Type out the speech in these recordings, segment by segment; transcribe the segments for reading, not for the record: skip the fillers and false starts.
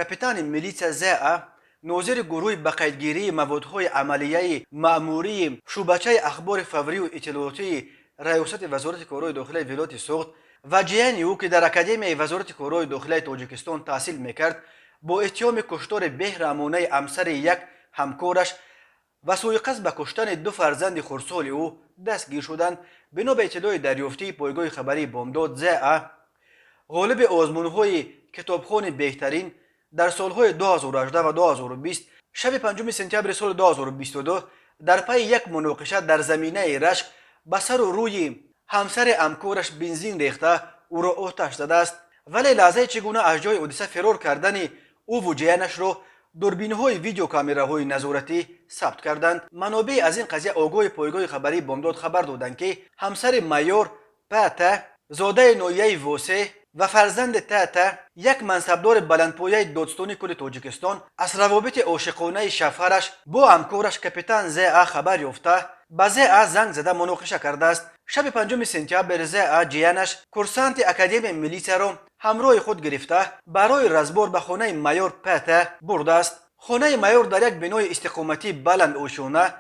کاپیتان میلیتس زا ناظر گروه بقیدگیری موادهای عملیه مأموری شعبچه اخبار فوری و اطلاعاتی ریاست وزارت کارهای داخلی ولایت سوخت و جیانی او که در اکادمی وزارت کارهای داخلی تاجیکستان تحصیل میکرد با اتهام کشتار بهرامانه همسر یک همکارش و سوی قصد به کشتن دو فرزند خردسال او دستگیر شدند. بنا به اطلاع دریافتی پایگاه خبری بامداد زا غالب آزمون‌های کتابخوان بهترین در سالهای 2018 و 2020 شب 5 سپتامبر سال 2022 در پی یک مناقشه در زمینه رشک به سر و روی همسر همکارش بنزین ریخته او را آتش زده است، ولی لحظه چگونه از جای حادثه فرار کردن او و جیانش را دوربین‌های ویدیو کامراهای نظارتی ثبت کردند. منابع از این قضیه آگاه پایگاه خبری بامداد خبر دادند که همسر مایور پاتا زاده نویه واسه و فرزند تاتا یک منصبدار بلندپایه دادستانی کل تاجیکستان از روابط عاشقانه شوهرش با همکارش کاپیتان زا خبر یافته به زا زنگ زده مناقشه کرده است. شب 5 سپتامبر زا جیانش کورسانت اکادمی میلیتس را همراه خود گرفته برای رزبار به خانه مایور پاتا برده است. خانه مایور در یک بنای استقامتی بلند آشانه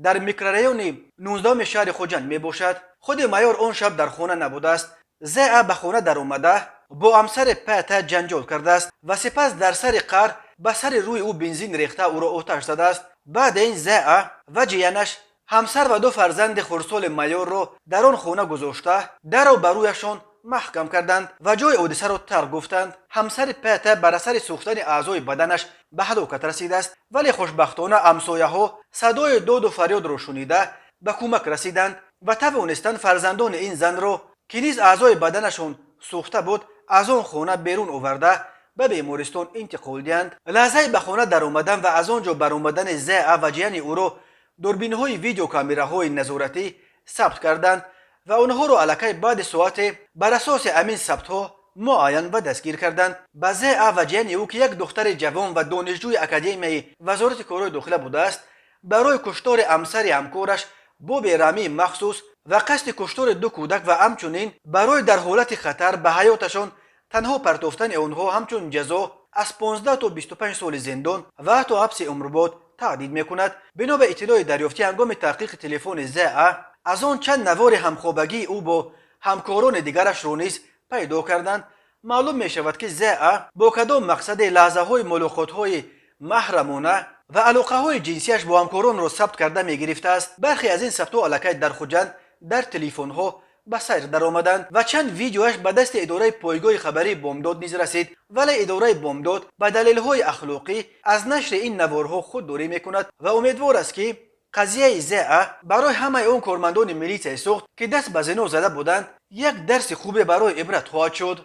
در میکروریون 19 شهر خوجند می باشد. خود مایور آن شب در خانه نبوده است. زا به خانه در اومده با همسر پاتا جنجال کرده است و سپس در سر قهر به سر روی او بنزین ریخته او را آتش زده است. بعد این زا و جیانش همسر و دو فرزند خردسال مایور را در آن خانه گذاشته در را بر رویشان محکم کردند و جای حادثه را ترک گفتند. همسر پاتا بر اثر سوختن اعضای بدنش به هلاکت رسیده است، ولی خوشبختانه همسایه ها صدای داد و فریاد را شنیده به کمک رسیدند و توانستند فرزندان این زن را که نیز اعضای بدنشان سوخته بود از آن خانه بیرون آورده به بیمارستان انتقال دهند. لحظه به خانه در آمدن و از آنجا بر آمدن زا و جیان او را دوربین‌های ویدیو کامراهای نظارتی ثبت کردند و آنها را الکی بعد ساعت بر اساس همین ثبت‌ها معاین و دستگیر کردند. به زا و جیان او که یک دختر جوان و دانشجوی اکادمی وزارت کارهای داخلی بوده است برای کشتار همسر همکارش با بیرحمی مخصوص و قصد کشتار دو کودک و همچنین برای در حالت خطر به حیاتشان تنها پرتافتن آنها همچون جزا از 15 تا 25 سال زندان و حتی حبس عمرباد تهدید میکند. بنا به اطلاع دریافتی هنگام تحقیق تلفن زا از آن چند نوار همخوابگی او با همکاران دیگرش را نیز پیدا کردند. معلوم می شود که زا با کدام مقصد لحظه های ملاقات های محرمانه و علاقه های جنسیش با همکاران را ثبت کرده می گرفته است. برخی از این ثبت ها الکی در خوجند در تلفن ها به سیر در آمدند و چند ویدیوش به دست اداره پایگاه خبری بامداد نیز رسید، ولی اداره بامداد به دلیل های اخلاقی از نشر این نوارها خودداری میکند و امیدوار است که قضیه زا برای همه اون کارمندان میلیتس سوخت که دست به زنا زده بودند یک درس خوبی برای عبرت خواهد شد.